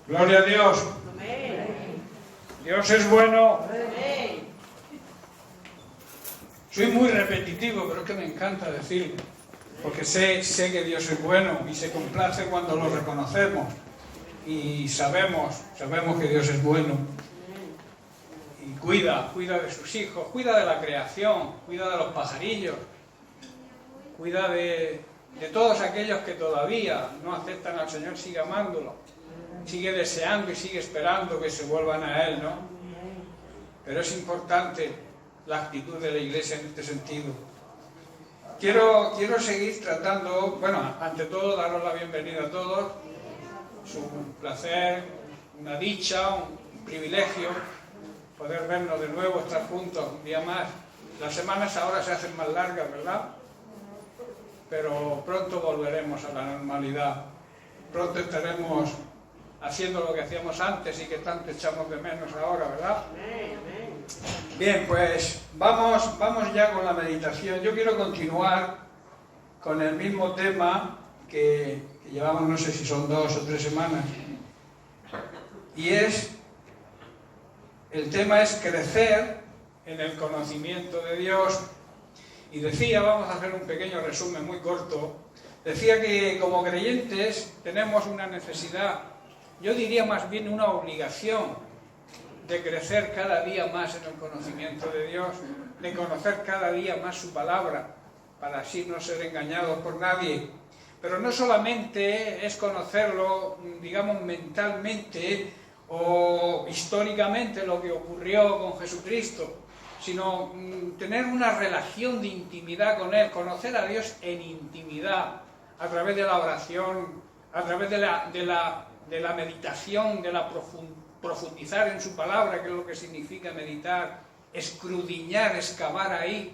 Gloria a Dios. Dios es bueno. Soy muy repetitivo, pero es que me encanta decirlo, porque sé que Dios es bueno y se complace cuando lo reconocemos y sabemos que Dios es bueno y cuida de sus hijos, cuida de la creación, cuida de los pajarillos, cuida de todos aquellos que todavía no aceptan al Señor, sigue amándolo, sigue deseando y sigue esperando que se vuelvan a Él, ¿no? Pero es importante la actitud de la Iglesia en este sentido. Quiero seguir tratando, bueno, ante todo daros la bienvenida a todos. Es un placer, una dicha, un privilegio poder vernos de nuevo, estar juntos un día más. Las semanas ahora se hacen más largas, ¿verdad? Pero pronto volveremos a la normalidad. Pronto estaremos haciendo lo que hacíamos antes y que tanto echamos de menos ahora, ¿verdad? Bien, pues vamos ya con la meditación. Yo quiero continuar con el mismo tema que llevamos, no sé si son 2 o 3 semanas. Y el tema es crecer en el conocimiento de Dios. Y decía, vamos a hacer un pequeño resumen muy corto, decía que como creyentes tenemos una necesidad, yo diría más bien una obligación, de crecer cada día más en el conocimiento de Dios, de conocer cada día más su palabra, para así no ser engañados por nadie. Pero no solamente es conocerlo, digamos, mentalmente o históricamente lo que ocurrió con Jesucristo, sino tener una relación de intimidad con Él, conocer a Dios en intimidad, a través de la oración, a través de la meditación, de la profundizar en su palabra, que es lo que significa meditar, escudriñar, excavar ahí,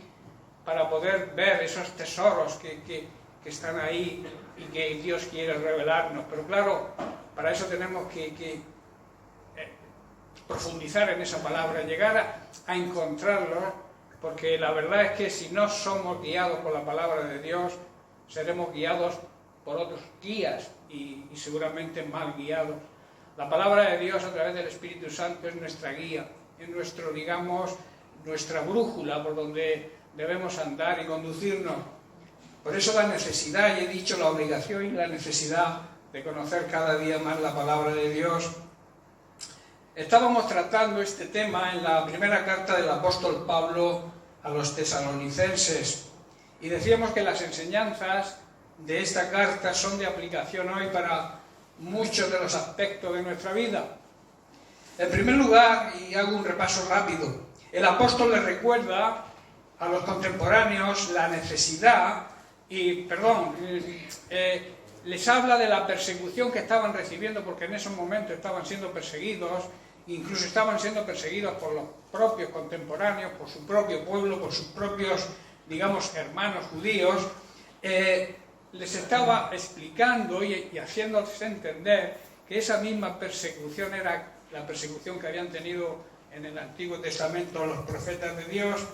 para poder ver esos tesoros que están ahí y que Dios quiere revelarnos. Pero claro, para eso tenemos que profundizar en esa palabra, llegar a encontrarlo, porque la verdad es que si no somos guiados por la palabra de Dios, seremos guiados por otros guías y seguramente mal guiados. La palabra de Dios a través del Espíritu Santo es nuestra guía, es nuestro, digamos, nuestra brújula por donde debemos andar y conducirnos. Por eso la necesidad, y he dicho la obligación y la necesidad de conocer cada día más la palabra de Dios. Estábamos tratando este tema en la primera carta del apóstol Pablo a los tesalonicenses y decíamos que las enseñanzas de esta carta son de aplicación hoy para muchos de los aspectos de nuestra vida. En primer lugar, y hago un repaso rápido, el apóstol les recuerda a los contemporáneos la necesidad les habla de la persecución que estaban recibiendo, porque en esos momentos estaban siendo perseguidos, incluso estaban siendo perseguidos por los propios contemporáneos, por su propio pueblo, por sus propios, digamos, hermanos judíos. Les estaba explicando y haciéndoles entender que esa misma persecución era la persecución que habían tenido en el Antiguo Testamento los profetas de Dios,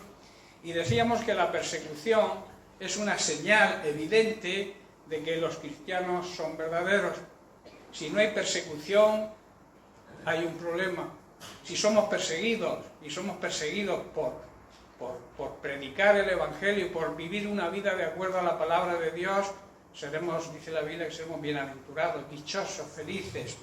y decíamos que la persecución es una señal evidente de que los cristianos son verdaderos. Si no hay persecución, hay un problema. Si somos perseguidos, y somos perseguidos por predicar el Evangelio, por vivir una vida de acuerdo a la palabra de Dios, seremos, dice la Biblia, que seremos bienaventurados, dichosos, felices.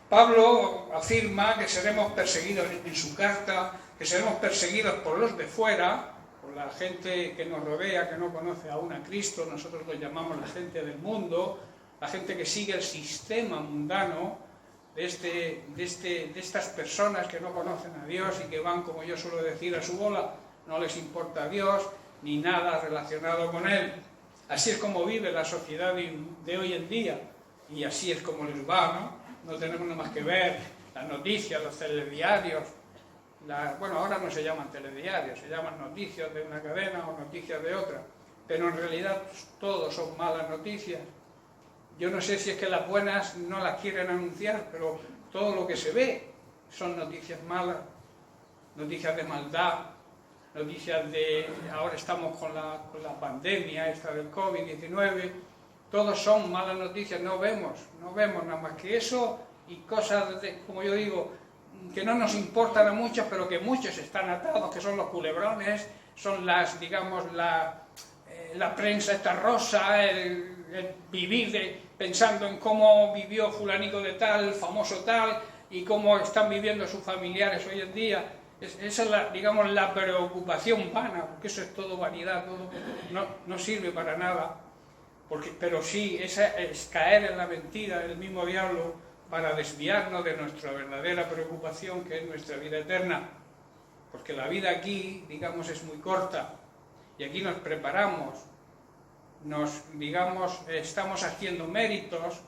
Pablo afirma que seremos perseguidos en su carta, que seremos perseguidos por los de fuera, por la gente que nos rodea, que no conoce aún a Cristo. Nosotros los llamamos la gente del mundo, la gente que sigue el sistema mundano de estas personas que no conocen a Dios y que van, como yo suelo decir, a su bola. No les importa a Dios ni nada relacionado con Él. Así es como vive la sociedad de hoy en día, y así es como les va, ¿no? No tenemos nada más que ver las noticias, los telediarios. Bueno, ahora no se llaman telediarios, se llaman noticias de una cadena o noticias de otra, pero en realidad todos son malas noticias. Yo no sé si es que las buenas no las quieren anunciar, pero todo lo que se ve son noticias malas, noticias de maldad, noticias de... Ahora estamos con la pandemia esta del COVID-19, todos son malas noticias, no vemos nada más que eso y cosas, como yo digo, que no nos importan a muchos, pero que muchos están atados, que son los culebrones, son las, digamos, la prensa esta rosa, el vivir pensando en cómo vivió fulanito de tal, famoso tal, y cómo están viviendo sus familiares hoy en día. Esa es, digamos, la preocupación vana, porque eso es todo vanidad, todo no sirve para nada. Pero sí, esa es caer en la mentira del mismo diablo para desviarnos de nuestra verdadera preocupación, que es nuestra vida eterna. Porque la vida aquí, digamos, es muy corta, y aquí nos preparamos, estamos haciendo méritos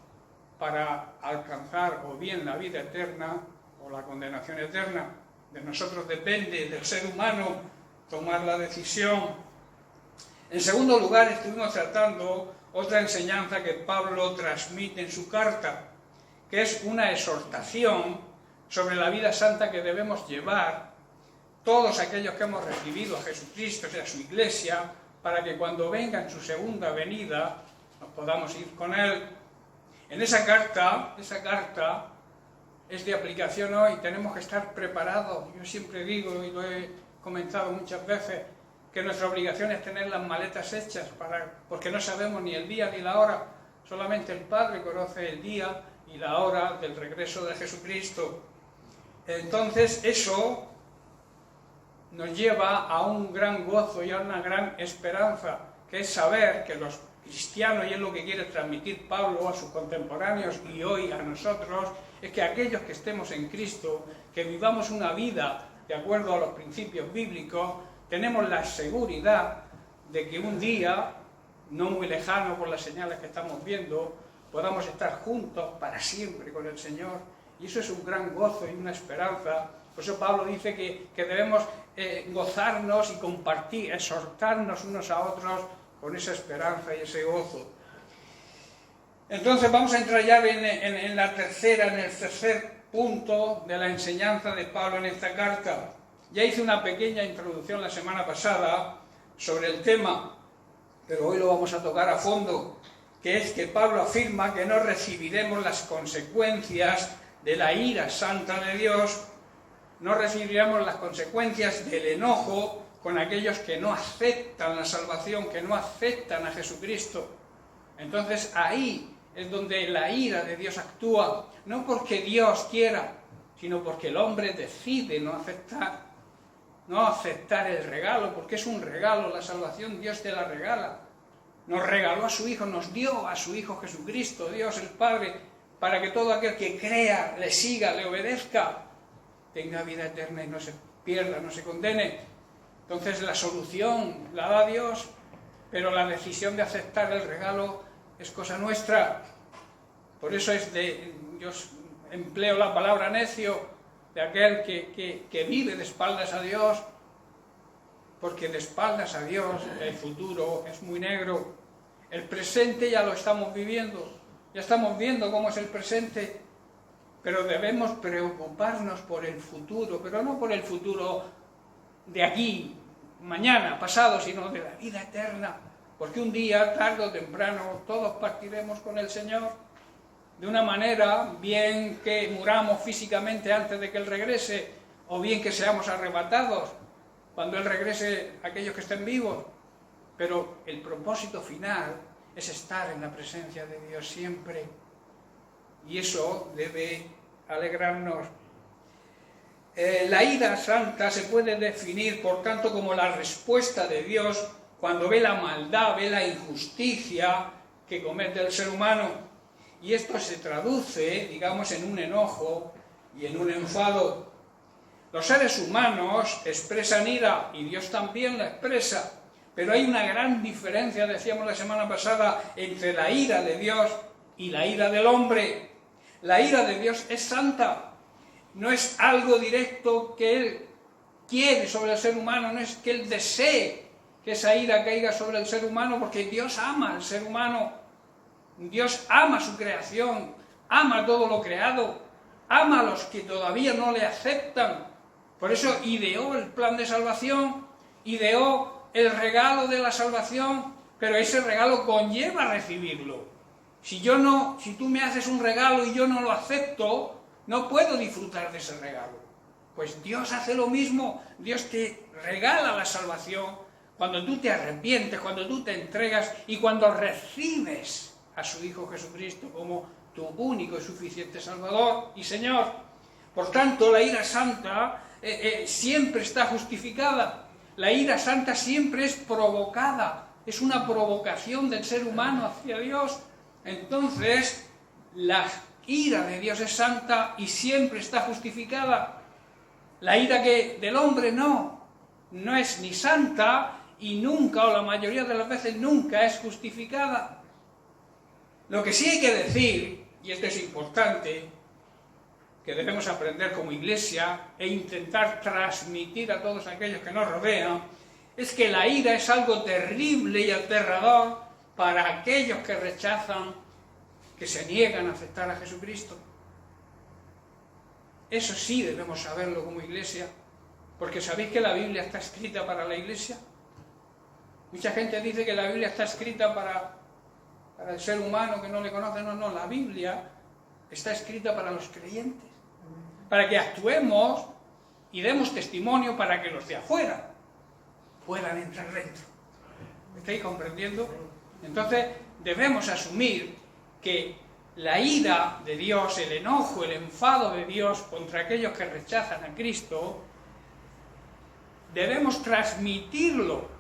para alcanzar o bien la vida eterna o la condenación eterna. De nosotros depende, del ser humano, tomar la decisión. En segundo lugar, estuvimos tratando otra enseñanza que Pablo transmite en su carta, que es una exhortación sobre la vida santa que debemos llevar todos aquellos que hemos recibido a Jesucristo, o sea, a su iglesia, para que cuando venga en su segunda venida nos podamos ir con Él. En esa carta es de aplicación hoy, tenemos que estar preparados. Yo siempre digo, y lo he comentado muchas veces, que nuestra obligación es tener las maletas hechas, porque no sabemos ni el día ni la hora, solamente el Padre conoce el día y la hora del regreso de Jesucristo. Entonces eso nos lleva a un gran gozo y a una gran esperanza, que es saber que los cristianos, y es lo que quiere transmitir Pablo a sus contemporáneos y hoy a nosotros, es que aquellos que estemos en Cristo, que vivamos una vida de acuerdo a los principios bíblicos, tenemos la seguridad de que un día, no muy lejano por las señales que estamos viendo, podamos estar juntos para siempre con el Señor. Y eso es un gran gozo y una esperanza. Por eso Pablo dice que debemos gozarnos y compartir, exhortarnos unos a otros con esa esperanza y ese gozo. Entonces vamos a entrar ya en el tercer punto de la enseñanza de Pablo en esta carta. Ya hice una pequeña introducción la semana pasada sobre el tema, pero hoy lo vamos a tocar a fondo, que es que Pablo afirma que no recibiremos las consecuencias de la ira santa de Dios, no recibiremos las consecuencias del enojo con aquellos que no aceptan la salvación, que no aceptan a Jesucristo. Entonces ahí es donde la ira de Dios actúa, no porque Dios quiera, sino porque el hombre decide no aceptar el regalo, porque es un regalo, la salvación Dios te la regala. Nos regaló a su Hijo, nos dio a su Hijo Jesucristo, Dios el Padre, para que todo aquel que crea, le siga, le obedezca, tenga vida eterna y no se pierda, no se condene. Entonces la solución la da Dios, pero la decisión de aceptar el regalo es cosa nuestra. Por eso yo empleo la palabra necio de aquel que vive de espaldas a Dios, porque de espaldas a Dios el futuro es muy negro. El presente ya lo estamos viviendo, ya estamos viendo cómo es el presente, pero debemos preocuparnos por el futuro, pero no por el futuro de aquí, mañana, pasado, sino de la vida eterna, porque un día, tarde o temprano, todos partiremos con el Señor, de una manera, bien que muramos físicamente antes de que Él regrese, o bien que seamos arrebatados cuando Él regrese, aquellos que estén vivos, pero el propósito final es estar en la presencia de Dios siempre, y eso debe alegrarnos. La ira santa se puede definir, por tanto, como la respuesta de Dios cuando ve la maldad, ve la injusticia que comete el ser humano. Y esto se traduce, digamos, en un enojo y en un enfado. Los seres humanos expresan ira y Dios también la expresa, pero hay una gran diferencia, decíamos la semana pasada, entre la ira de Dios y la ira del hombre. La ira de Dios es santa, no es algo directo que Él quiere sobre el ser humano, no es que Él desee que esa ira caiga sobre el ser humano, porque Dios ama al ser humano, Dios ama su creación, ama todo lo creado, ama a los que todavía no le aceptan. Por eso ideó el plan de salvación, ideó el regalo de la salvación, pero ese regalo conlleva recibirlo. Si tú me haces un regalo y yo no lo acepto, no puedo disfrutar de ese regalo. Pues Dios hace lo mismo, Dios te regala la salvación cuando tú te arrepientes, cuando tú te entregas y cuando recibes a su Hijo Jesucristo como tu único y suficiente Salvador y Señor. Por tanto, la ira santa siempre está justificada. La ira santa siempre es provocada, es una provocación del ser humano hacia Dios. Entonces, la ira de Dios es santa y siempre está justificada. La ira del hombre no es ni santa y nunca, o la mayoría de las veces nunca, es justificada. Lo que sí hay que decir, y esto es importante, que debemos aprender como Iglesia e intentar transmitir a todos aquellos que nos rodean, es que la ira es algo terrible y aterrador para aquellos que rechazan, que se niegan a aceptar a Jesucristo. Eso sí debemos saberlo como Iglesia, porque ¿sabéis que la Biblia está escrita para la Iglesia? Mucha gente dice que la Biblia está escrita para el ser humano que no le conoce. No, la Biblia está escrita para los creyentes, para que actuemos y demos testimonio para que los de afuera puedan entrar dentro. ¿Me estáis comprendiendo? Entonces debemos asumir que la ira de Dios, el enojo, el enfado de Dios contra aquellos que rechazan a Cristo, debemos transmitirlo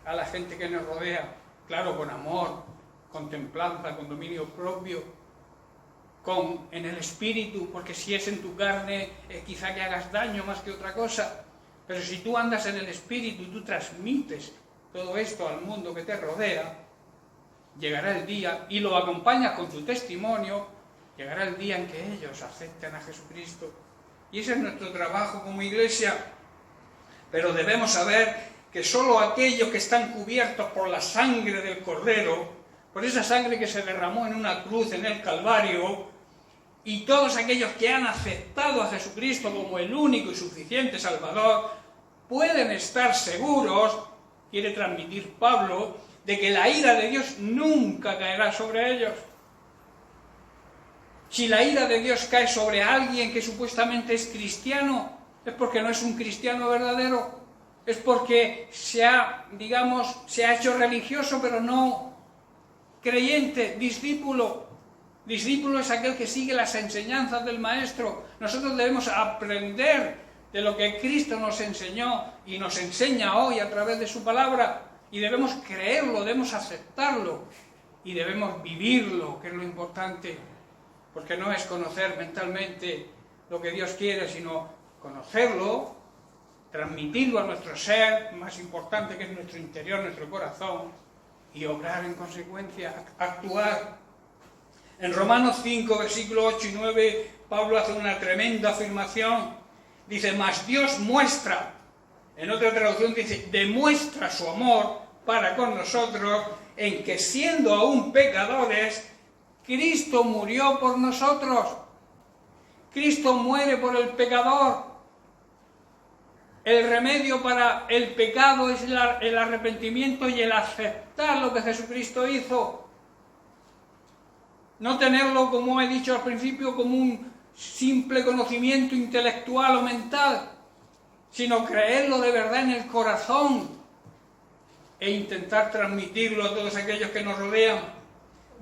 a la gente que nos rodea, claro, con amor, con templanza, con dominio propio, en el espíritu, porque si es en tu carne, quizá que hagas daño más que otra cosa, pero si tú andas en el espíritu y tú transmites todo esto al mundo que te rodea, llegará el día, y lo acompañas con tu testimonio, llegará el día en que ellos acepten a Jesucristo. Y ese es nuestro trabajo como Iglesia. Pero debemos saber que solo aquellos que están cubiertos por la sangre del Cordero, por esa sangre que se derramó en una cruz en el Calvario, y todos aquellos que han aceptado a Jesucristo como el único y suficiente Salvador, pueden estar seguros, quiere transmitir Pablo, de que la ira de Dios nunca caerá sobre ellos. Si la ira de Dios cae sobre alguien que supuestamente es cristiano, es porque no es un cristiano verdadero, es porque se ha hecho religioso, pero no creyente, discípulo. Discípulo es aquel que sigue las enseñanzas del Maestro. Nosotros debemos aprender de lo que Cristo nos enseñó y nos enseña hoy a través de su palabra, y debemos creerlo, debemos aceptarlo y debemos vivirlo, que es lo importante, porque no es conocer mentalmente lo que Dios quiere, sino conocerlo, transmitirlo a nuestro ser, más importante que es nuestro interior, nuestro corazón, y obrar en consecuencia, actuar. En Romanos 5, versículos 8 y 9, Pablo hace una tremenda afirmación. Dice, mas Dios muestra, en otra traducción dice, demuestra su amor para con nosotros, en que siendo aún pecadores, Cristo murió por nosotros. Cristo muere por el pecador. El remedio para el pecado es el arrepentimiento y el aceptar lo que Jesucristo hizo. No tenerlo, como he dicho al principio, como un simple conocimiento intelectual o mental, sino creerlo de verdad en el corazón e intentar transmitirlo a todos aquellos que nos rodean.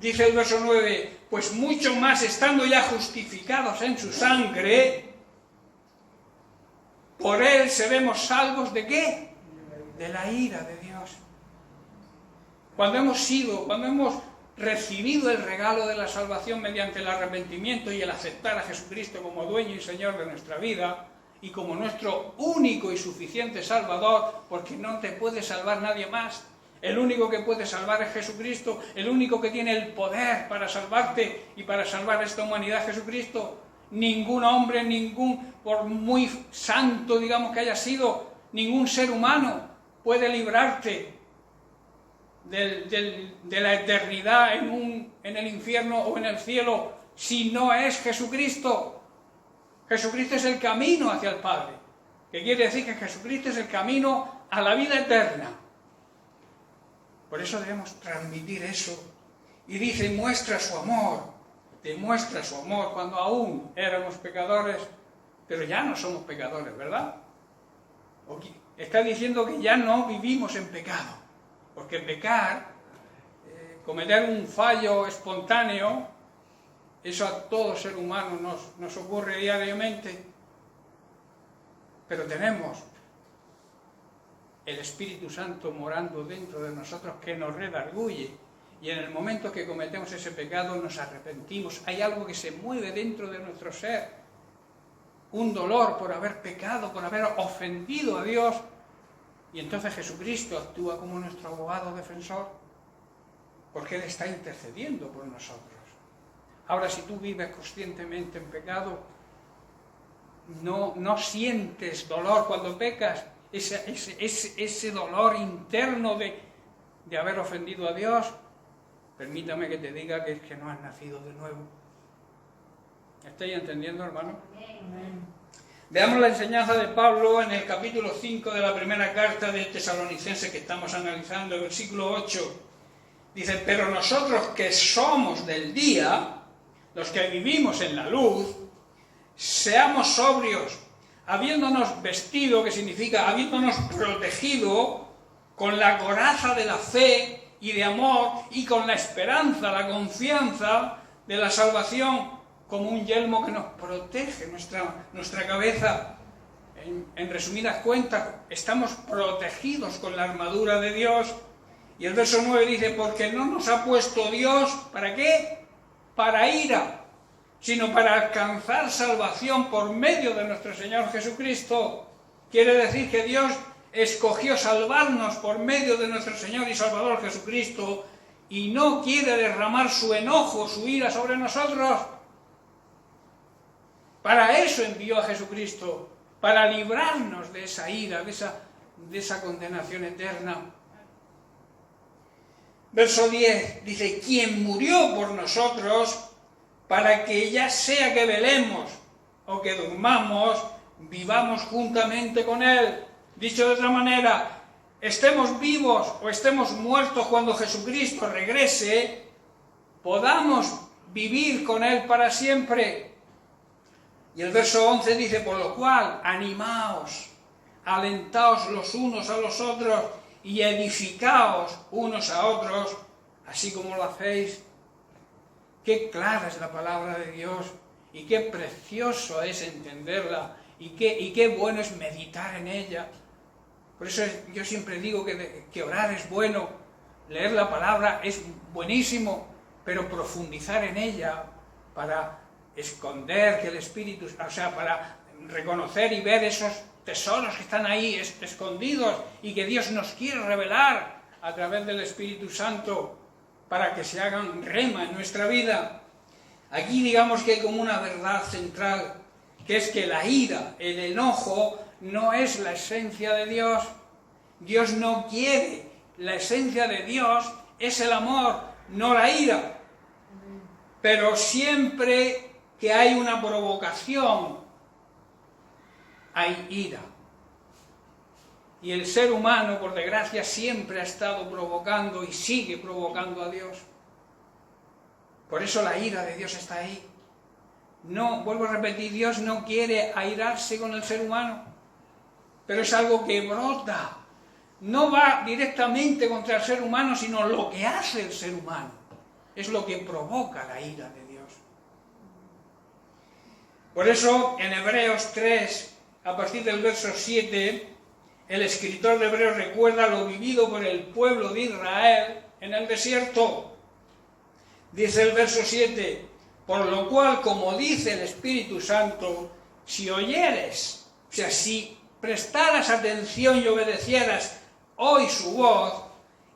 Dice el verso 9, pues mucho más estando ya justificados en su sangre, por él seremos salvos ¿de qué? De la ira de Dios. Cuando hemos recibido el regalo de la salvación mediante el arrepentimiento y el aceptar a Jesucristo como dueño y Señor de nuestra vida y como nuestro único y suficiente Salvador, porque no te puede salvar nadie más. El único que puede salvar es Jesucristo, el único que tiene el poder para salvarte y para salvar a esta humanidad, Jesucristo. Ningún hombre, por muy santo, digamos, que haya sido, ningún ser humano puede librarte de la eternidad en el infierno o en el cielo si no es Jesucristo. Jesucristo es el camino hacia el Padre, que quiere decir que Jesucristo es el camino a la vida eterna. Por eso debemos transmitir eso Y dice, demuestra su amor cuando aún éramos pecadores, pero ya no somos pecadores, ¿verdad? Está diciendo que ya no vivimos en pecado, porque pecar, cometer un fallo espontáneo, eso a todo ser humano nos ocurre diariamente, pero tenemos el Espíritu Santo morando dentro de nosotros que nos redarguye, y en el momento que cometemos ese pecado nos arrepentimos. Hay algo que se mueve dentro de nuestro ser, un dolor por haber pecado, por haber ofendido a Dios, y entonces Jesucristo actúa como nuestro abogado defensor, porque Él está intercediendo por nosotros. Ahora, si tú vives conscientemente en pecado, no sientes dolor cuando pecas, ese dolor interno de haber ofendido a Dios. Permítame que te diga que es que no has nacido de nuevo. ¿Estáis entendiendo, hermano? Veamos la enseñanza de Pablo en el capítulo 5 de la primera carta de Tesalonicenses que estamos analizando, el versículo 8. Dice, pero nosotros que somos del día, los que vivimos en la luz, seamos sobrios, habiéndonos vestido, que significa habiéndonos protegido con la coraza de la fe y de amor, y con la esperanza, la confianza de la salvación, como un yelmo que nos protege nuestra cabeza. En resumidas cuentas, estamos protegidos con la armadura de Dios. Y el verso 9 dice, porque no nos ha puesto Dios, ¿para qué? Para ira, sino para alcanzar salvación por medio de nuestro Señor Jesucristo. Quiere decir que Dios escogió salvarnos por medio de nuestro Señor y Salvador Jesucristo, y no quiere derramar su enojo, su ira sobre nosotros. Para eso envió a Jesucristo, para librarnos de esa ira, de esa condenación eterna. Verso 10 dice, quien murió por nosotros, para que ya sea que velemos o que durmamos, vivamos juntamente con Él. Dicho de otra manera, estemos vivos o estemos muertos cuando Jesucristo regrese, podamos vivir con Él para siempre. Y el verso 11 dice, por lo cual, animaos, alentaos los unos a los otros y edificaos unos a otros, así como lo hacéis. Qué clara es la palabra de Dios y qué precioso es entenderla y qué bueno es meditar en ella. Por eso yo siempre digo que orar es bueno, leer la palabra es buenísimo, pero profundizar en ella para esconder que el Espíritu, o sea, para reconocer y ver esos tesoros que están ahí escondidos y que Dios nos quiere revelar a través del Espíritu Santo para que se hagan rema en nuestra vida. Aquí digamos que hay como una verdad central, que es que la ira, el enojo, no es la esencia de Dios. Dios no quiere. La esencia de Dios es el amor, no la ira. Pero siempre que hay una provocación, hay ira. Y el ser humano, por desgracia, siempre ha estado provocando y sigue provocando a Dios. Por eso la ira de Dios está ahí. No, vuelvo a repetir, Dios no quiere airarse con el ser humano, pero es algo que brota. No va directamente contra el ser humano, sino lo que hace el ser humano. Es lo que provoca la ira de Dios. Por eso, en Hebreos 3, a partir del verso 7, el escritor de Hebreos recuerda lo vivido por el pueblo de Israel en el desierto. Dice el verso 7, por lo cual, como dice el Espíritu Santo, si oyeres, o sea, si prestaras atención y obedecieras hoy su voz,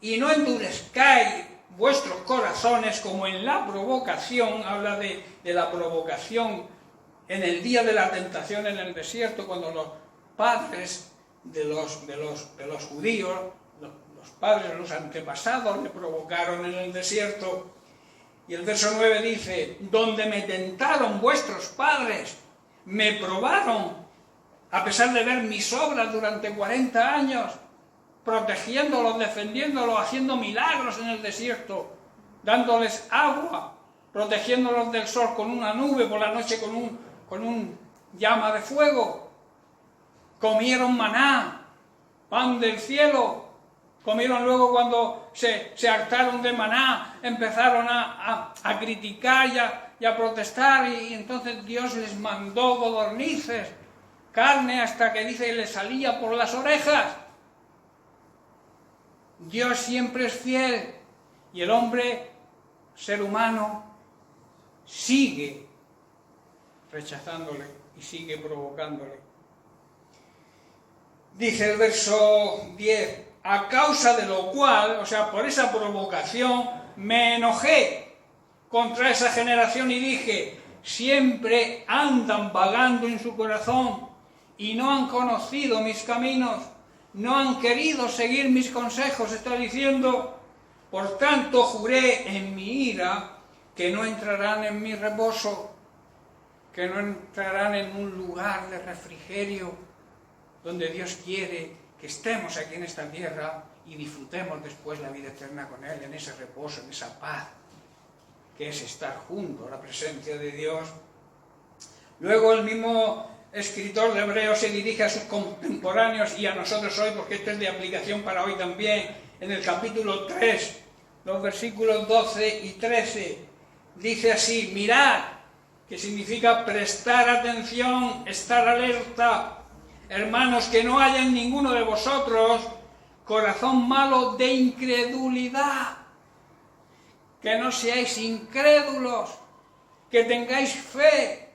y no endurezcáis vuestros corazones como en la provocación, habla de la provocación en el día de la tentación en el desierto, cuando los padres de los judíos, los padres, los antepasados, le provocaron en el desierto. Y el verso 9 dice, donde me tentaron vuestros padres, me probaron, a pesar de ver mis obras durante 40 años, protegiéndolos, defendiéndolos, haciendo milagros en el desierto. dándoles agua, protegiéndolos del sol con una nube, por la noche con un llama de fuego. Comieron maná, pan del cielo. Comieron luego cuando se hartaron de maná, empezaron a criticar y a protestar, y entonces Dios les mandó codornices, carne, hasta que dice que les salía por las orejas. Dios siempre es fiel, y el hombre, ser humano, sigue rechazándole y sigue provocándole. Dice el verso 10, a causa de lo cual, o sea, por esa provocación, me enojé contra esa generación y dije, siempre andan vagando en su corazón y no han conocido mis caminos, no han querido seguir mis consejos. Está diciendo, por tanto juré en mi ira que no entrarán en mi reposo, que no entrarán en un lugar de refrigerio donde Dios quiere que estemos aquí en esta tierra y disfrutemos después la vida eterna con Él, en ese reposo, en esa paz, que es estar junto a la presencia de Dios. Luego el mismo escritor de Hebreos se dirige a sus contemporáneos y a nosotros hoy, porque esto es de aplicación para hoy también, en el capítulo 3, los versículos 12 y 13, dice así, mirad, que significa prestar atención, estar alerta, hermanos, que no haya en ninguno de vosotros corazón malo de incredulidad, que no seáis incrédulos, que tengáis fe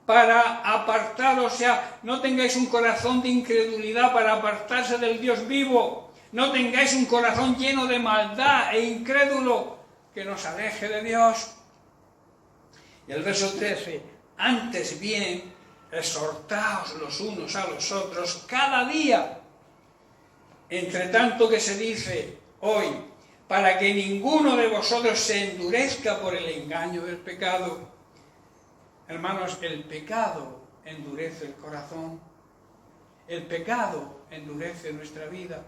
para apartaros, o sea, no tengáis un corazón de incredulidad para apartarse del Dios vivo, no tengáis un corazón lleno de maldad e incrédulo que nos aleje de Dios. Y el verso 13, antes bien, exhortaos los unos a los otros cada día, entre tanto que se dice hoy, para que ninguno de vosotros se endurezca por el engaño del pecado. Hermanos, el pecado endurece el corazón, el pecado endurece nuestra vida,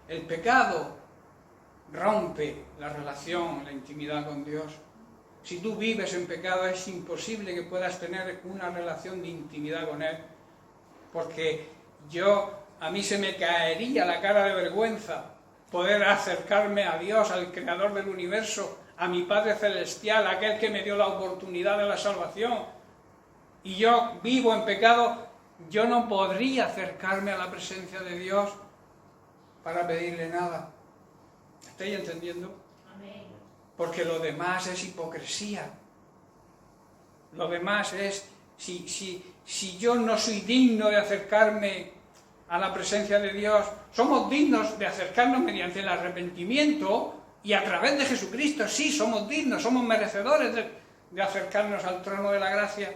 el pecado rompe la relación, la intimidad con Dios. Si tú vives en pecado es imposible que puedas tener una relación de intimidad con Él, porque a mí se me caería la cara de vergüenza poder acercarme a Dios, al Creador del universo, a mi Padre Celestial, aquel que me dio la oportunidad de la salvación, y yo vivo en pecado. Yo no podría acercarme a la presencia de Dios para pedirle nada. ¿Estáis entendiendo? Amén. Porque lo demás es hipocresía. Lo demás es, si yo no soy digno de acercarme a la presencia de Dios, somos dignos de acercarnos mediante el arrepentimiento y a través de Jesucristo, sí, somos dignos, somos merecedores de acercarnos al trono de la gracia.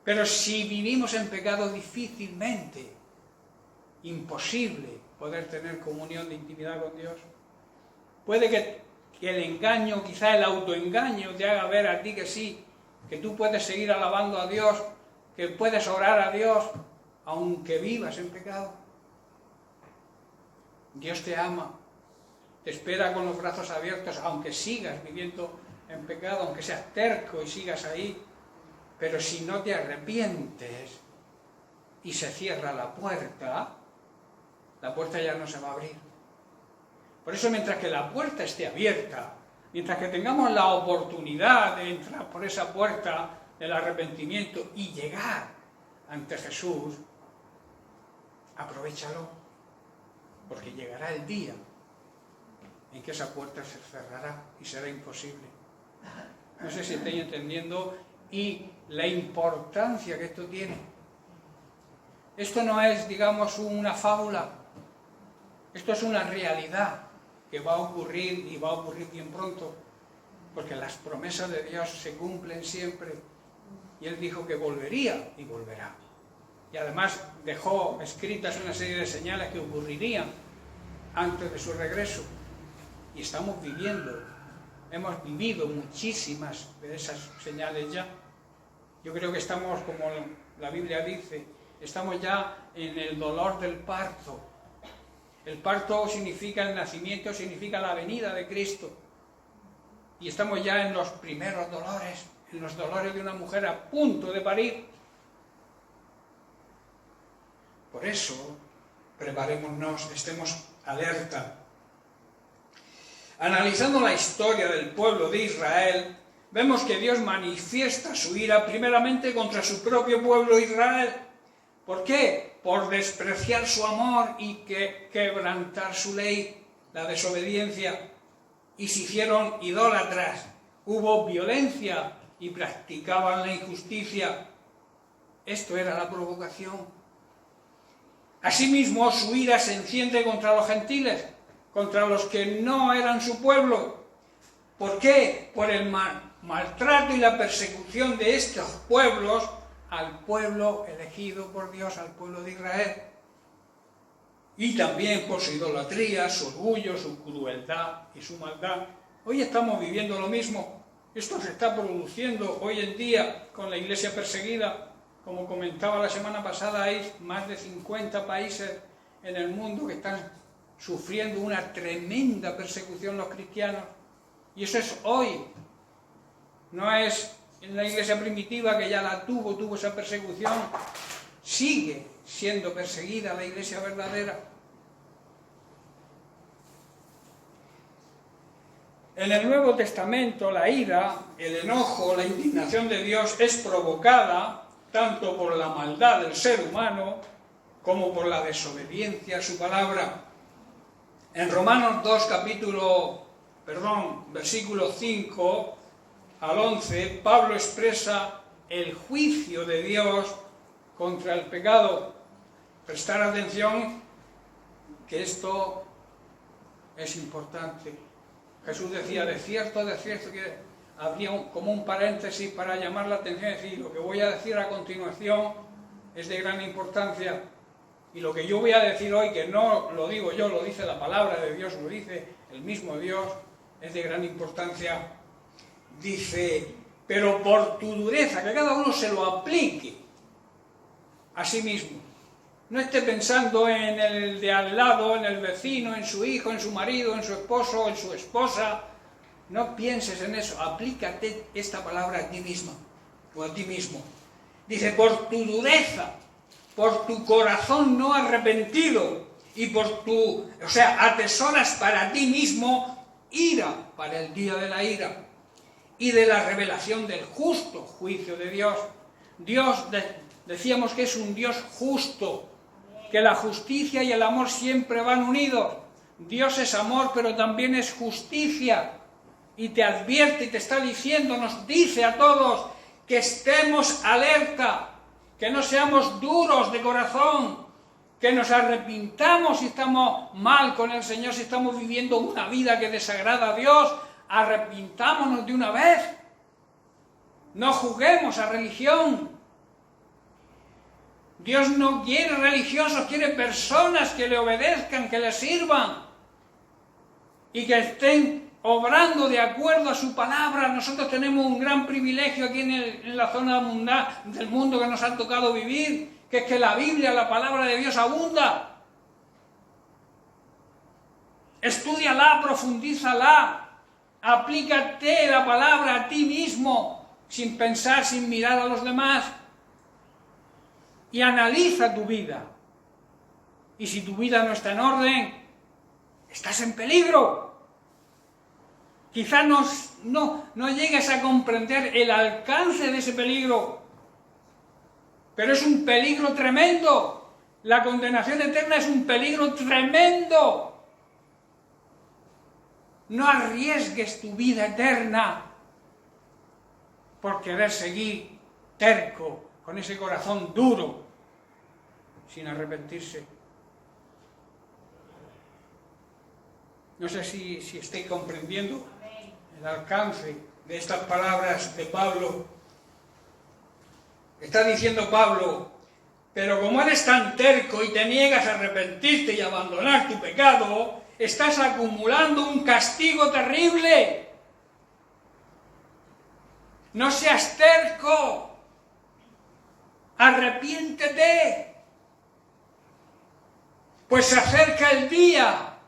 Pero si vivimos en pecado, difícilmente, imposible poder tener comunión de intimidad con Dios. Puede que el engaño, quizá el autoengaño, te haga ver a ti que sí, que tú puedes seguir alabando a Dios, que puedes orar a Dios, aunque vivas en pecado. Dios te ama, te espera con los brazos abiertos, aunque sigas viviendo en pecado, aunque seas terco y sigas ahí. Pero si no te arrepientes y se cierra la puerta ya no se va a abrir. Por eso, mientras que la puerta esté abierta, mientras que tengamos la oportunidad de entrar por esa puerta del arrepentimiento y llegar ante Jesús, aprovéchalo, porque llegará el día en que esa puerta se cerrará y será imposible. No sé si estáis entendiendo y la importancia que esto tiene. Esto no es, digamos, una fábula, esto es una realidad que va a ocurrir y va a ocurrir bien pronto, porque las promesas de Dios se cumplen siempre, y Él dijo que volvería y volverá. Y además dejó escritas una serie de señales que ocurrirían antes de su regreso, y estamos viviendo, hemos vivido muchísimas de esas señales ya. Yo creo que estamos, como la Biblia dice, estamos ya en el dolor del parto. El parto significa el nacimiento, significa la venida de Cristo. y estamos ya en los primeros dolores, en los dolores de una mujer a punto de parir. Por eso, preparémonos, estemos alerta. Analizando la historia del pueblo de Israel, vemos que Dios manifiesta su ira primeramente contra su propio pueblo Israel. ¿Por qué? Por despreciar su amor y quebrantar su ley, la desobediencia, y se hicieron idólatras. Hubo violencia y practicaban la injusticia. Esto era la provocación. Asimismo, su ira se enciende contra los gentiles, contra los que no eran su pueblo. ¿Por qué? Por el maltrato y la persecución de estos pueblos al pueblo elegido por Dios, al pueblo de Israel. Y también por su idolatría, su orgullo, su crueldad y su maldad. Hoy estamos viviendo lo mismo. Esto se está produciendo hoy en día con la iglesia perseguida. Como comentaba la semana pasada, hay más de 50 países en el mundo que están sufriendo una tremenda persecución los cristianos. Y eso es hoy. No es en la iglesia primitiva que ya la tuvo esa persecución. Sigue siendo perseguida la iglesia verdadera. En el Nuevo Testamento la ira, el enojo, la indignación de Dios es provocada tanto por la maldad del ser humano como por la desobediencia a su palabra. En Romanos 2, versículo 5 al 11, Pablo expresa el juicio de Dios contra el pecado. Prestar atención que esto es importante. Jesús decía, de cierto, que habría como un paréntesis para llamar la atención, es decir, lo que voy a decir a continuación es de gran importancia, y lo que yo voy a decir hoy, que no lo digo yo, lo dice la palabra de Dios, lo dice el mismo Dios, es de gran importancia. Dice, pero por tu dureza, que cada uno se lo aplique a sí mismo. No esté pensando en el de al lado, en el vecino, en su hijo, en su marido, en su esposo, en su esposa. No pienses en eso, aplícate esta palabra a ti misma o a ti mismo. Dice, por tu dureza, por tu corazón no arrepentido y atesoras para ti mismo ira para el día de la ira y de la revelación del justo juicio de Dios. Decíamos que es un Dios justo, que la justicia y el amor siempre van unidos. Dios es amor, pero también es justicia. Y te advierte y te está diciendo, nos dice a todos, que estemos alerta, que no seamos duros de corazón, que nos arrepintamos si estamos mal con el Señor, si estamos viviendo una vida que desagrada a Dios, arrepintámonos de una vez. No juguemos a religión. Dios no quiere religiosos, quiere personas que le obedezcan, que le sirvan y que estén obrando de acuerdo a su palabra. Nosotros tenemos un gran privilegio aquí en la zona del mundo que nos ha tocado vivir, que es que la Biblia, la palabra de Dios abunda. Estúdiala, profundízala, aplícate la palabra a ti mismo, sin pensar, sin mirar a los demás. Y analiza tu vida. Y si tu vida no está en orden, estás en peligro. Quizás no llegues a comprender el alcance de ese peligro, pero es un peligro tremendo. La condenación eterna es un peligro tremendo. No arriesgues tu vida eterna por querer seguir terco, con ese corazón duro, sin arrepentirse. No sé si estoy comprendiendo el alcance de estas palabras de Pablo. Está diciendo Pablo, pero como eres tan terco y te niegas a arrepentirte y abandonar tu pecado, estás acumulando un castigo terrible. No seas terco. Arrepiéntete, pues se acerca el día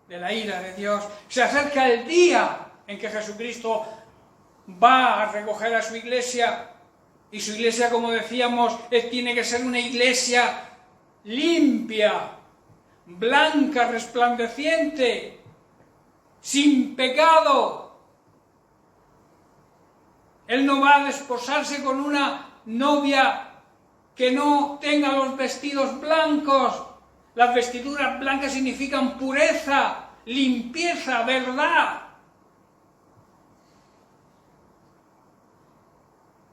de la ira de Dios, se acerca el día en que Jesucristo va a recoger a su iglesia, y su iglesia, como decíamos, tiene que ser una iglesia limpia, blanca, resplandeciente, sin pecado. Él no va a desposarse con una novia que no tenga los vestidos blancos. Las vestiduras blancas significan pureza, limpieza, verdad.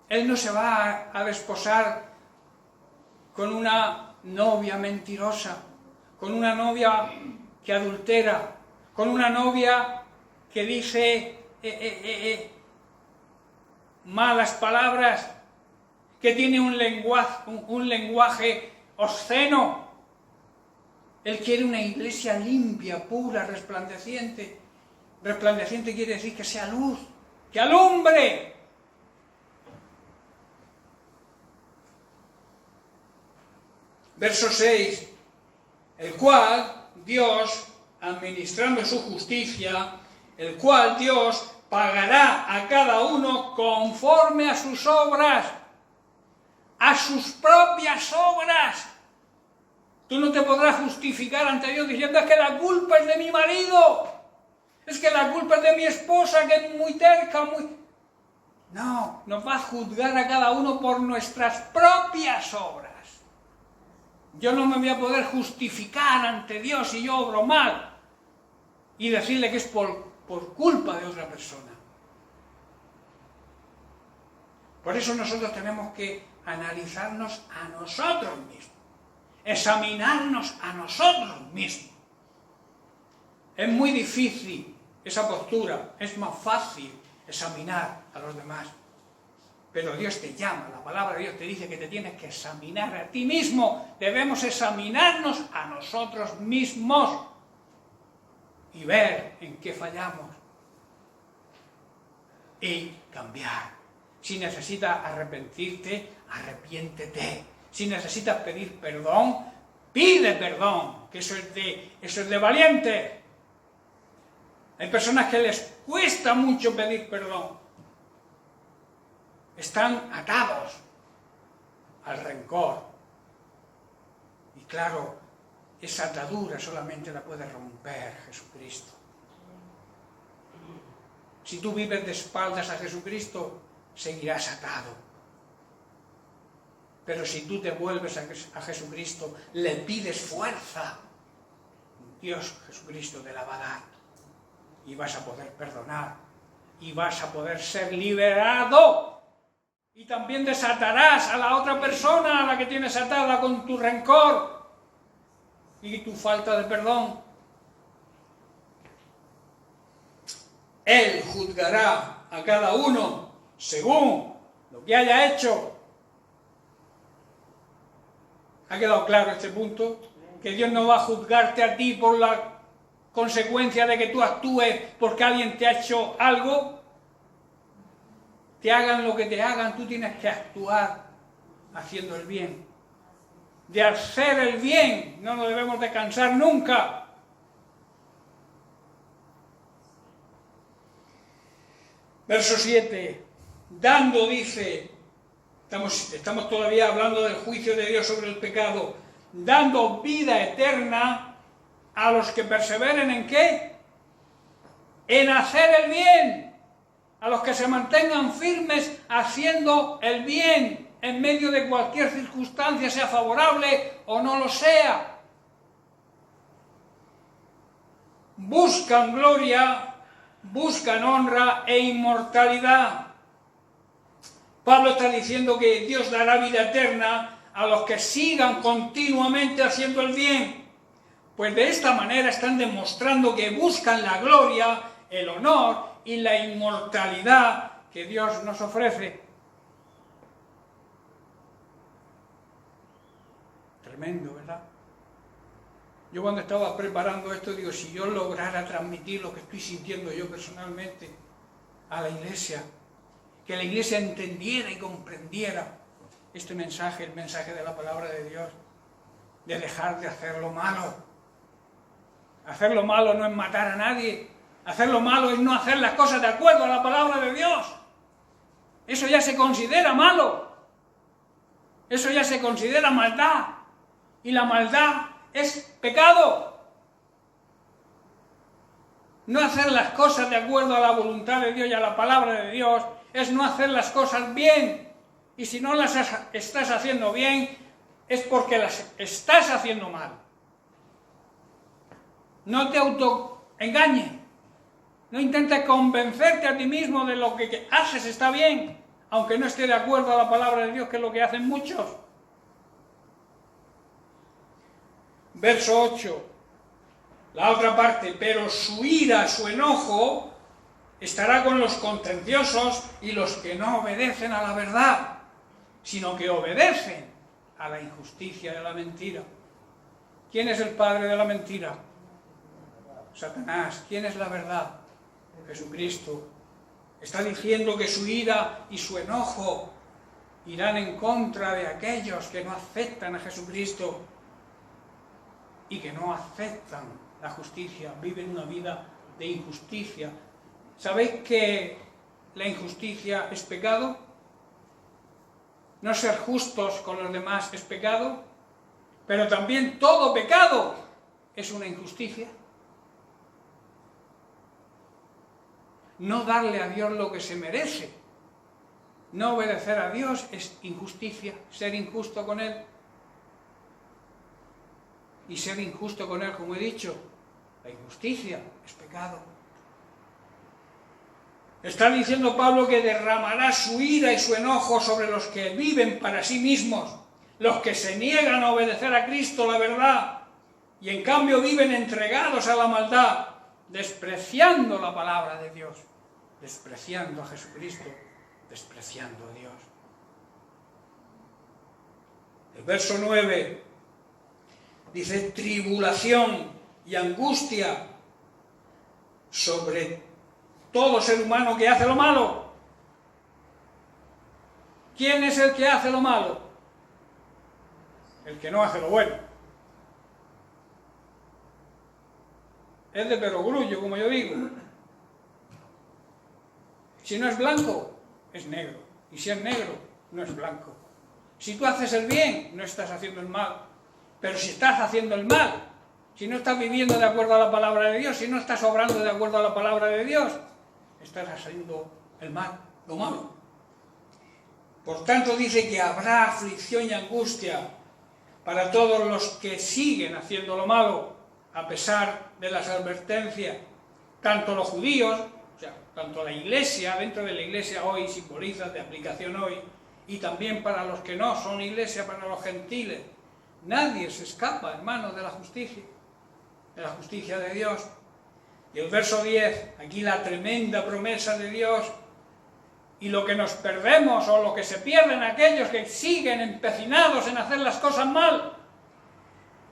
Él no se va a desposar con una novia mentirosa, con una novia que adultera, con una novia que dice malas palabras, que tiene un lenguaje obsceno. Él quiere una iglesia limpia, pura, resplandeciente. Resplandeciente quiere decir que sea luz, que alumbre. Verso 6, el cual Dios, administrando su justicia, el cual Dios pagará a cada uno conforme a sus obras, a sus propias obras. Tú no te podrás justificar ante Dios diciendo: es que la culpa es de mi marido, es que la culpa es de mi esposa, que es muy terca, muy... No, nos va a juzgar a cada uno por nuestras propias obras. Yo no me voy a poder justificar ante Dios si yo obro mal y decirle que es por culpa de otra persona. Por eso nosotros tenemos que analizarnos a nosotros mismos, examinarnos a nosotros mismos. Es muy difícil esa postura, es más fácil examinar a los demás. Pero Dios te llama, la palabra de Dios te dice que te tienes que examinar a ti mismo. Debemos examinarnos a nosotros mismos y ver en qué fallamos y cambiar. Si necesitas arrepentirte, arrepiéntete. Si necesitas pedir perdón, pide perdón, que eso es de valiente. Hay personas que les cuesta mucho pedir perdón. Están atados al rencor. Y claro, esa atadura solamente la puede romper Jesucristo. Si tú vives de espaldas a Jesucristo, seguirás atado. Pero si tú te vuelves a Jesucristo, le pides fuerza, Dios Jesucristo te la va a dar. Y vas a poder perdonar. Y vas a poder ser liberado. Y también desatarás a la otra persona a la que tienes atada con tu rencor y tu falta de perdón. Él juzgará a cada uno según lo que haya hecho. ¿Ha quedado claro este punto? Que Dios no va a juzgarte a ti por la consecuencia de que tú actúes porque alguien te ha hecho algo. Te hagan lo que te hagan, tú tienes que actuar haciendo el bien. De hacer el bien, no nos debemos de cansar nunca. Verso 7, dando, dice, estamos todavía hablando del juicio de Dios sobre el pecado, dando vida eterna a los que perseveren ¿en qué? En hacer el bien. A los que se mantengan firmes haciendo el bien en medio de cualquier circunstancia, sea favorable o no lo sea. Buscan gloria, buscan honra e inmortalidad. Pablo está diciendo que Dios dará vida eterna a los que sigan continuamente haciendo el bien. Pues de esta manera están demostrando que buscan la gloria, el honor y la inmortalidad que Dios nos ofrece. Tremendo, ¿verdad? Yo cuando estaba preparando esto, digo, si yo lograra transmitir lo que estoy sintiendo yo personalmente a la iglesia, que la iglesia entendiera y comprendiera este mensaje, el mensaje de la palabra de Dios, de dejar de hacer lo malo. Hacer lo malo no es matar a nadie. Hacer lo malo es no hacer las cosas de acuerdo a la palabra de Dios. Eso ya se considera malo. Eso ya se considera maldad. Y la maldad es pecado. No hacer las cosas de acuerdo a la voluntad de Dios y a la palabra de Dios es no hacer las cosas bien. Y si no las estás haciendo bien, es porque las estás haciendo mal. No te autoengañes. No intentes convencerte a ti mismo de lo que haces está bien, aunque no esté de acuerdo a la palabra de Dios, que es lo que hacen muchos. Verso 8, la otra parte, pero su ira, su enojo, estará con los contenciosos y los que no obedecen a la verdad, sino que obedecen a la injusticia y a la mentira. ¿Quién es el padre de la mentira? Satanás. ¿Quién es la verdad? Jesucristo. Está diciendo que su ira y su enojo irán en contra de aquellos que no aceptan a Jesucristo y que no aceptan la justicia, viven una vida de injusticia. ¿Sabéis que la injusticia es pecado? No ser justos con los demás es pecado, pero también todo pecado es una injusticia. No darle a Dios lo que se merece, no obedecer a Dios es injusticia, ser injusto con Él. Y ser injusto con Él, como he dicho, la injusticia es pecado. Está diciendo Pablo que derramará su ira y su enojo sobre los que viven para sí mismos, los que se niegan a obedecer a Cristo, la verdad, y en cambio viven entregados a la maldad, despreciando la palabra de Dios, despreciando a Jesucristo, despreciando a Dios. El verso 9 dice: tribulación y angustia sobre todo ser humano que hace lo malo. ¿Quién es el que hace lo malo? El que no hace lo bueno. Es de perogrullo, como yo digo. Si no es blanco, es negro. Y si es negro, no es blanco. Si tú haces el bien, no estás haciendo el mal. Pero si estás haciendo el mal, si no estás viviendo de acuerdo a la palabra de Dios, si no estás obrando de acuerdo a la palabra de Dios, estás haciendo el mal, lo malo. Por tanto dice que habrá aflicción y angustia para todos los que siguen haciendo lo malo, a pesar de las advertencias, tanto los judíos, o sea, tanto la iglesia, dentro de la iglesia hoy simboliza de aplicación hoy, y también para los que no son iglesia, para los gentiles. Nadie se escapa, hermanos, de la justicia de Dios. Y el verso 10, aquí la tremenda promesa de Dios, y lo que nos perdemos o lo que se pierden aquellos que siguen empecinados en hacer las cosas mal.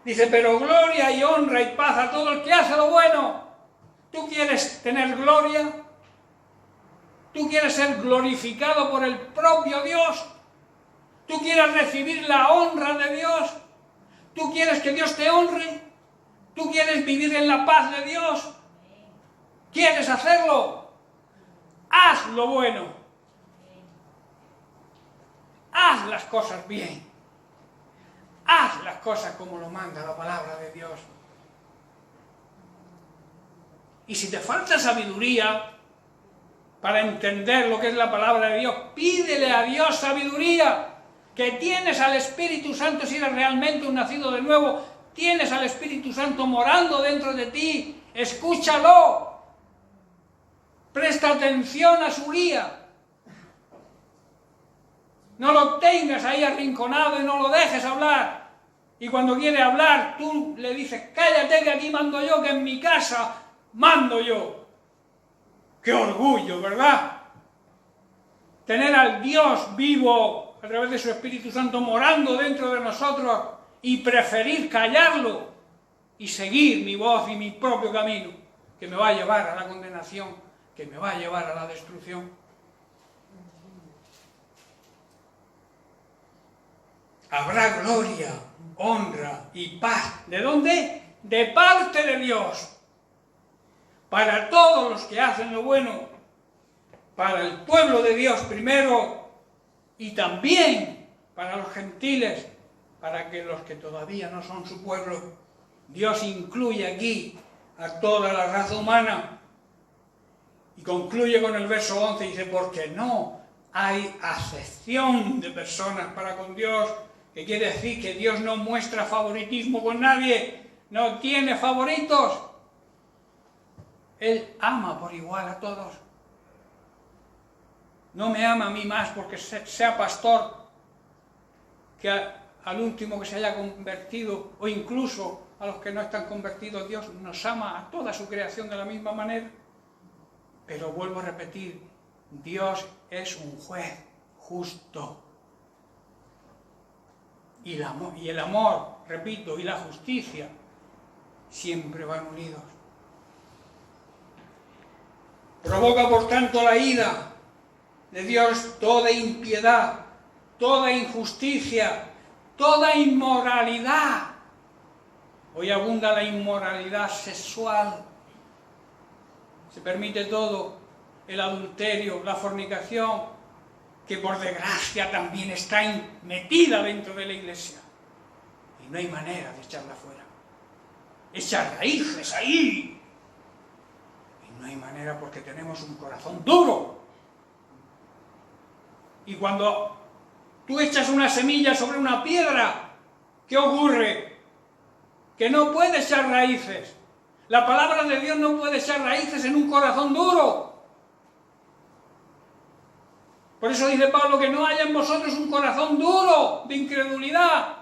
Dice, pero gloria y honra y paz a todo el que hace lo bueno. ¿Tú quieres tener gloria? ¿Tú quieres ser glorificado por el propio Dios? ¿Tú quieres recibir la honra de Dios? ¿Tú quieres que Dios te honre? ¿Tú quieres vivir en la paz de Dios? ¿Quieres hacerlo? Haz lo bueno. Haz las cosas bien. Haz las cosas como lo manda la palabra de Dios. Y si te falta sabiduría para entender lo que es la palabra de Dios, pídele a Dios sabiduría. Que tienes al Espíritu Santo, si eres realmente un nacido de nuevo, tienes al Espíritu Santo morando dentro de ti. Escúchalo. Presta atención a su guía. No lo tengas ahí arrinconado y no lo dejes hablar. Y cuando quiere hablar, tú le dices, cállate que aquí mando yo, que en mi casa mando yo. ¡Qué orgullo!, ¿verdad? Tener al Dios vivo a través de su Espíritu Santo morando dentro de nosotros y preferir callarlo y seguir mi voz y mi propio camino, que me va a llevar a la condenación, que me va a llevar a la destrucción. Habrá gloria, honra y paz. ¿De dónde? De parte de Dios. para todos los que hacen lo bueno, para el pueblo de Dios primero y también para los gentiles, para que los que todavía no son su pueblo, Dios incluye aquí a toda la raza humana. Y concluye con el verso 11, dice, porque no hay acepción de personas para con Dios, que quiere decir que Dios no muestra favoritismo con nadie, no tiene favoritos. Él ama por igual a todos. No me ama a mí más porque sea pastor que al último que se haya convertido, o incluso a los que no están convertidos. Dios nos ama a toda su creación de la misma manera. Pero vuelvo a repetir, Dios es un juez justo. Y el amor, repito, y la justicia siempre van unidos. Provoca, por tanto, la ira de Dios toda impiedad, toda injusticia, toda inmoralidad. Hoy abunda la inmoralidad sexual. Se permite todo, el adulterio, la fornicación, que por desgracia también está metida dentro de la iglesia. Y no hay manera de echarla fuera. Echa raíces ahí. Y no hay manera porque tenemos un corazón duro. Y cuando tú echas una semilla sobre una piedra, ¿qué ocurre? Que no puede echar raíces. La palabra de Dios no puede echar raíces en un corazón duro. Por eso dice Pablo que no haya en vosotros un corazón duro de incredulidad.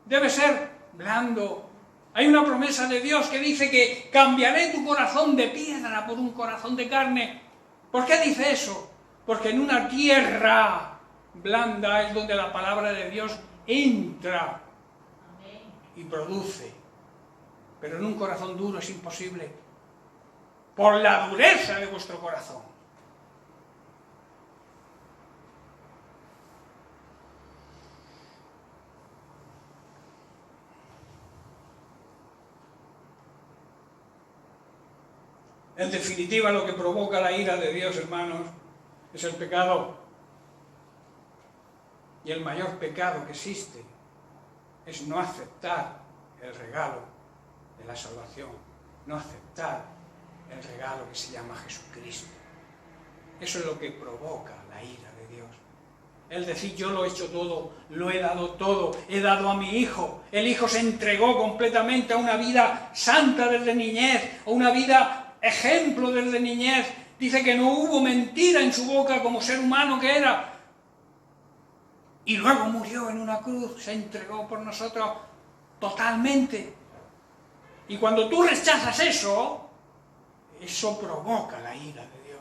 Debe ser blando. Hay una promesa de Dios que dice que cambiaré tu corazón de piedra por un corazón de carne. ¿Por qué dice eso? Porque en una tierra blanda es donde la palabra de Dios entra y produce. Pero en un corazón duro es imposible, por la dureza de vuestro corazón. En definitiva, lo que provoca la ira de Dios, hermanos, es el pecado. Y el mayor pecado que existe es no aceptar el regalo de la salvación, no aceptar el regalo que se llama Jesucristo. Eso es lo que provoca la ira de Dios. El decir, yo lo he hecho todo, lo he dado todo, he dado a mi hijo. El hijo se entregó completamente a una vida santa desde niñez, a una vida ejemplo desde niñez. Dice que no hubo mentira en su boca como ser humano que era. Y luego murió en una cruz, se entregó por nosotros totalmente. Y cuando tú rechazas eso, eso provoca la ira de Dios.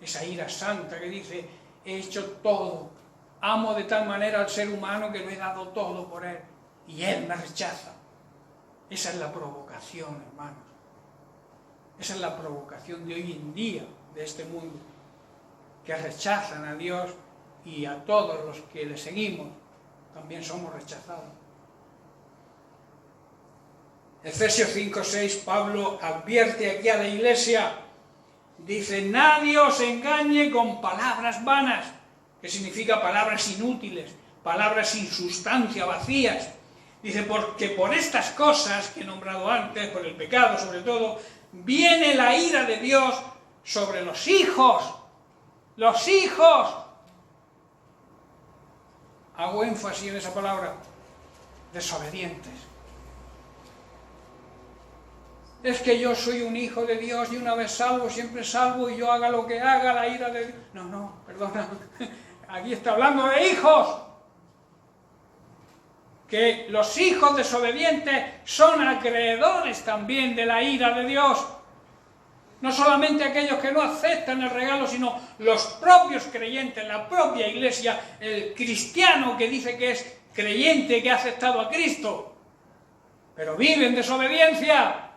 Esa ira santa que dice, he hecho todo, amo de tal manera al ser humano que lo he dado todo por él. Y él me rechaza. Esa es la provocación, hermanos. Esa es la provocación de hoy en día, de este mundo, que rechazan a Dios y a todos los que le seguimos, también somos rechazados. Efesios 5:6, Pablo advierte aquí a la iglesia, dice, nadie os engañe con palabras vanas, que significa palabras inútiles, palabras sin sustancia, vacías. Dice, porque por estas cosas que he nombrado antes, por el pecado sobre todo, viene la ira de Dios sobre los hijos. Los hijos. Hago énfasis en esa palabra. Desobedientes. Es que yo soy un hijo de Dios y una vez salvo, siempre salvo, y yo haga lo que haga, la ira de Dios. No, perdona. Aquí está hablando de hijos. Que los hijos desobedientes son acreedores también de la ira de Dios. No solamente aquellos que no aceptan el regalo, sino los propios creyentes, la propia iglesia, el cristiano que dice que es creyente, que ha aceptado a Cristo, pero vive en desobediencia.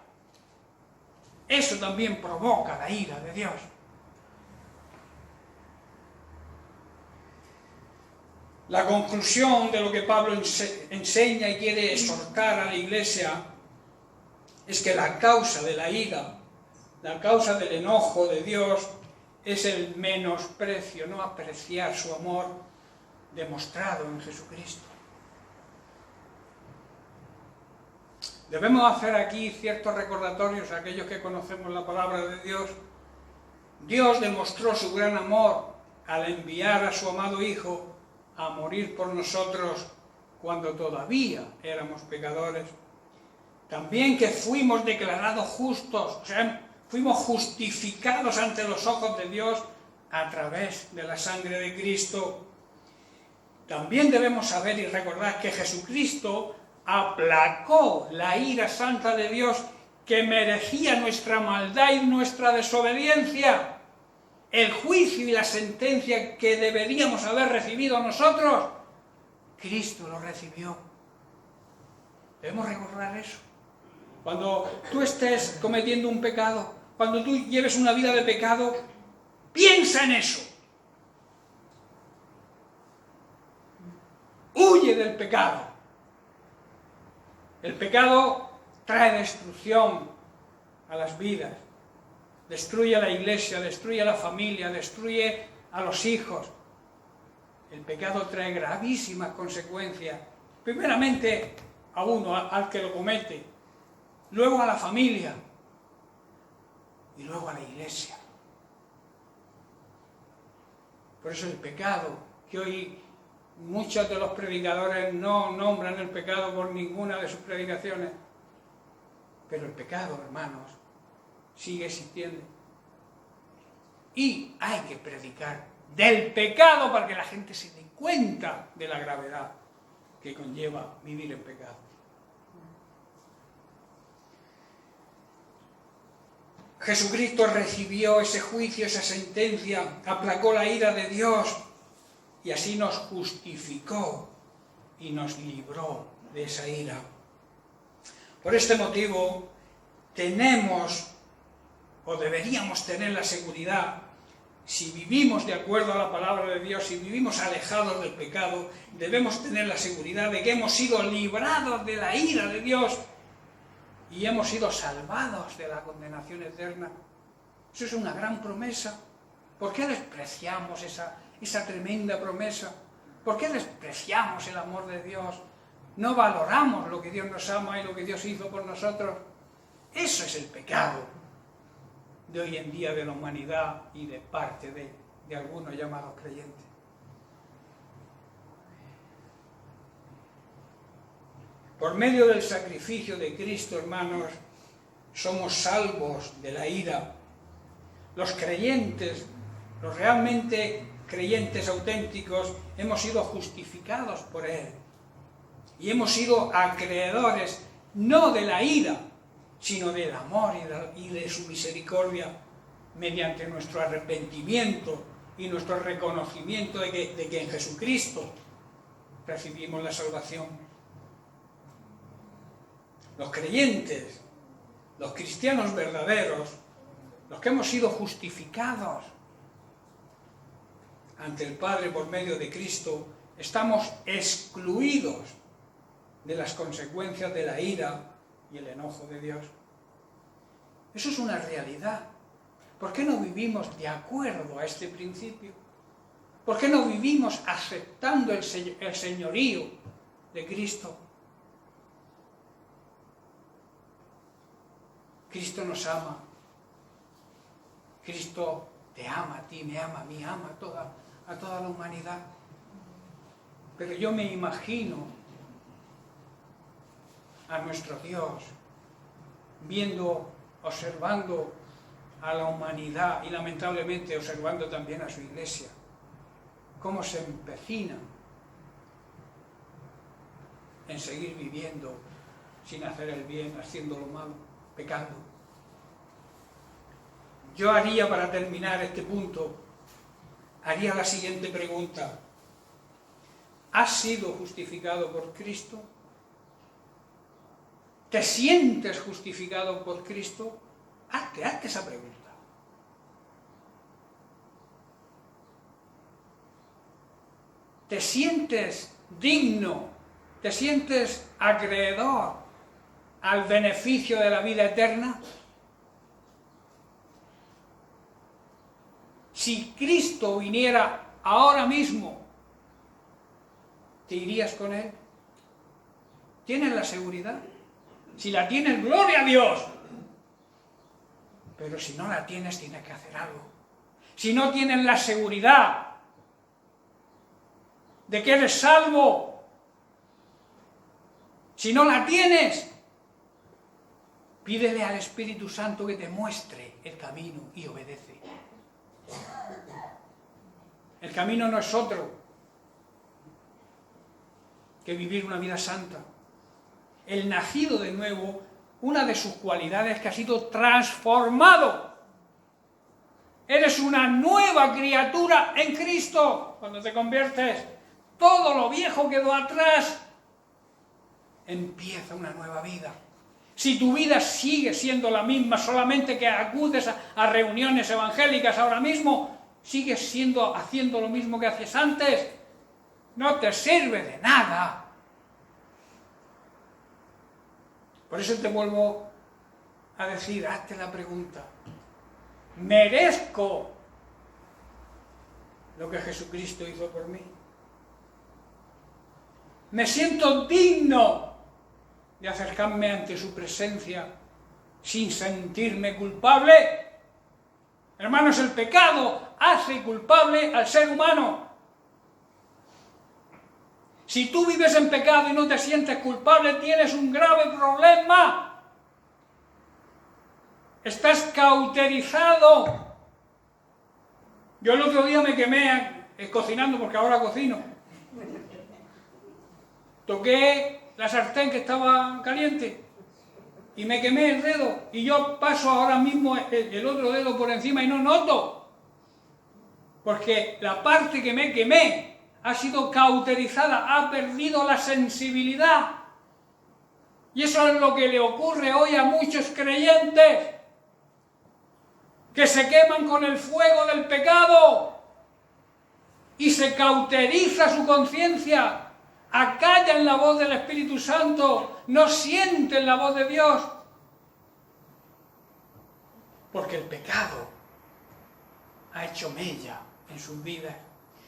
Eso también provoca la ira de Dios. La conclusión de lo que Pablo enseña y quiere exhortar a la iglesia es que la causa de la ira La causa del enojo de Dios es el menosprecio, no apreciar su amor demostrado en Jesucristo. Debemos hacer aquí ciertos recordatorios a aquellos que conocemos la palabra de Dios. Dios demostró su gran amor al enviar a su amado Hijo a morir por nosotros cuando todavía éramos pecadores. También que fuimos declarados justos, o sea, fuimos justificados ante los ojos de Dios a través de la sangre de Cristo. También debemos saber y recordar que Jesucristo aplacó la ira santa de Dios que merecía nuestra maldad y nuestra desobediencia. El juicio y la sentencia que deberíamos haber recibido nosotros, Cristo lo recibió. Debemos recordar eso. Cuando tú estés cometiendo un pecado, cuando tú lleves una vida de pecado, piensa en eso. Huye del pecado. El pecado trae destrucción a las vidas. Destruye a la iglesia, destruye a la familia, destruye a los hijos. El pecado trae gravísimas consecuencias. Primeramente a uno, al que lo comete. Luego a la familia. Y luego a la iglesia. Por eso el pecado, que hoy muchos de los predicadores no nombran el pecado por ninguna de sus predicaciones, pero el pecado, hermanos, sigue existiendo. Y hay que predicar del pecado para que la gente se dé cuenta de la gravedad que conlleva vivir en pecado. Jesucristo recibió ese juicio, esa sentencia, aplacó la ira de Dios y así nos justificó y nos libró de esa ira. Por este motivo, tenemos o deberíamos tener la seguridad, si vivimos de acuerdo a la palabra de Dios, si vivimos alejados del pecado, debemos tener la seguridad de que hemos sido librados de la ira de Dios y hemos sido salvados de la condenación eterna. Eso es una gran promesa. ¿Por qué despreciamos esa tremenda promesa? ¿Por qué despreciamos el amor de Dios? No valoramos lo que Dios nos ama y lo que Dios hizo por nosotros. Eso es el pecado de hoy en día de la humanidad y de parte de algunos llamados creyentes. Por medio del sacrificio de Cristo, hermanos, somos salvos de la ira. Los creyentes, los realmente creyentes auténticos, hemos sido justificados por Él. Y hemos sido acreedores no de la ira, sino del amor y de su misericordia, mediante nuestro arrepentimiento y nuestro reconocimiento de que en Jesucristo recibimos la salvación. Los creyentes, los cristianos verdaderos, los que hemos sido justificados ante el Padre por medio de Cristo, estamos excluidos de las consecuencias de la ira y el enojo de Dios. Eso es una realidad. ¿Por qué no vivimos de acuerdo a este principio? ¿Por qué no vivimos aceptando el señorío de Cristo? Cristo nos ama. Cristo te ama a ti, me ama a mí, ama a toda la humanidad. Pero yo me imagino a nuestro Dios observando a la humanidad y lamentablemente observando también a su iglesia, cómo se empecina en seguir viviendo sin hacer el bien, haciendo lo malo, pecando. Yo haría, para terminar este punto, haría la siguiente pregunta. ¿Has sido justificado por Cristo? ¿Te sientes justificado por Cristo? Hazte esa pregunta. ¿Te sientes digno? ¿Te sientes acreedor al beneficio de la vida eterna? Si Cristo viniera ahora mismo, ¿te irías con Él? ¿Tienes la seguridad? Si la tienes, ¡gloria a Dios! Pero si no la tienes, tienes que hacer algo. Si no tienes la seguridad de que eres salvo, si no la tienes, pídele al Espíritu Santo que te muestre el camino y obedece. El camino no es otro que vivir una vida santa. El nacido de nuevo, una de sus cualidades es que ha sido transformado. Eres una nueva criatura en Cristo. Cuando te conviertes, todo lo viejo quedó atrás. Empieza una nueva vida. Si tu vida sigue siendo la misma, solamente que acudes a reuniones evangélicas ahora mismo, sigues haciendo lo mismo que hacías antes, no te sirve de nada. Por eso te vuelvo a decir, hazte la pregunta, ¿merezco lo que Jesucristo hizo por mí? ¿Me siento digno de acercarme ante su presencia sin sentirme culpable? Hermanos, el pecado hace culpable al ser humano. Si tú vives en pecado y no te sientes culpable, tienes un grave problema. Estás cauterizado. Yo el otro día me quemé cocinando, porque ahora cocino. Toqué la sartén que estaba caliente y me quemé el dedo. Y yo paso ahora mismo el otro dedo por encima y no noto. Porque la parte que me quemé ha sido cauterizada, ha perdido la sensibilidad. Y eso es lo que le ocurre hoy a muchos creyentes, que se queman con el fuego del pecado y se cauteriza su conciencia, acallan la voz del Espíritu Santo, no sienten la voz de Dios, porque el pecado ha hecho mella en sus vidas.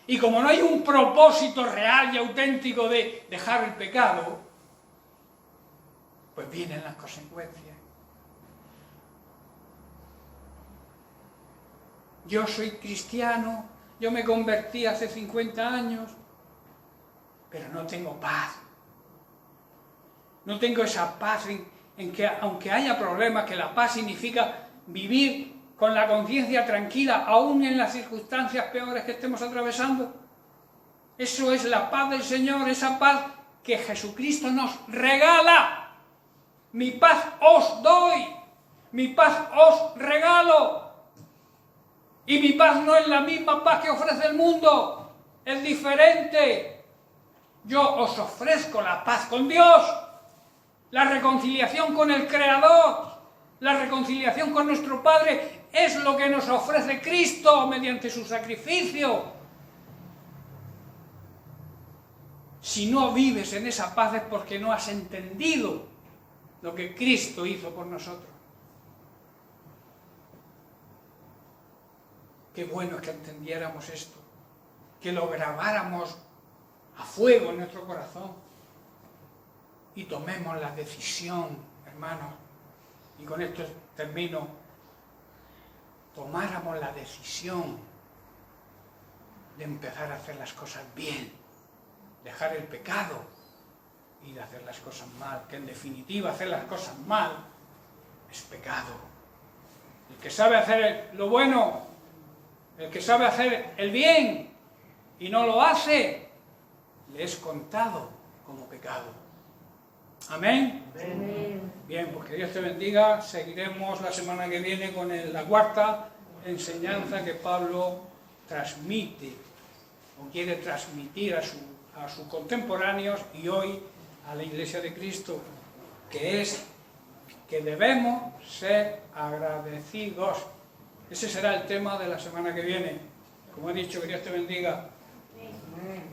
Y como no hay un propósito real y auténtico de dejar el pecado, pues vienen las consecuencias. Yo soy cristiano, yo me convertí hace 50 años, pero no tengo paz. No tengo esa paz en que, aunque haya problemas, que la paz significa vivir con la conciencia tranquila, aún en las circunstancias peores que estemos atravesando. Eso es la paz del Señor, esa paz que Jesucristo nos regala. Mi paz os doy, mi paz os regalo. Y mi paz no es la misma paz que ofrece el mundo, es diferente. Yo os ofrezco la paz con Dios, la reconciliación con el Creador, la reconciliación con nuestro Padre. Es lo que nos ofrece Cristo mediante su sacrificio. Si no vives en esa paz es porque no has entendido lo que Cristo hizo por nosotros. Qué bueno es que entendiéramos esto, que lo grabáramos a fuego en nuestro corazón y tomemos la decisión, hermanos, y con esto termino, tomáramos la decisión de empezar a hacer las cosas bien, dejar el pecado y de hacer las cosas mal, que en definitiva hacer las cosas mal es pecado. El que sabe hacer lo bueno, el que sabe hacer el bien y no lo hace, le es contado como pecado. ¿Amén? Amén. Bien, pues que Dios te bendiga. Seguiremos la semana que viene con la cuarta enseñanza que Pablo transmite o quiere transmitir a sus contemporáneos y hoy a la Iglesia de Cristo, que es que debemos ser agradecidos. Ese será el tema de la semana que viene. Como he dicho, que Dios te bendiga. Amén.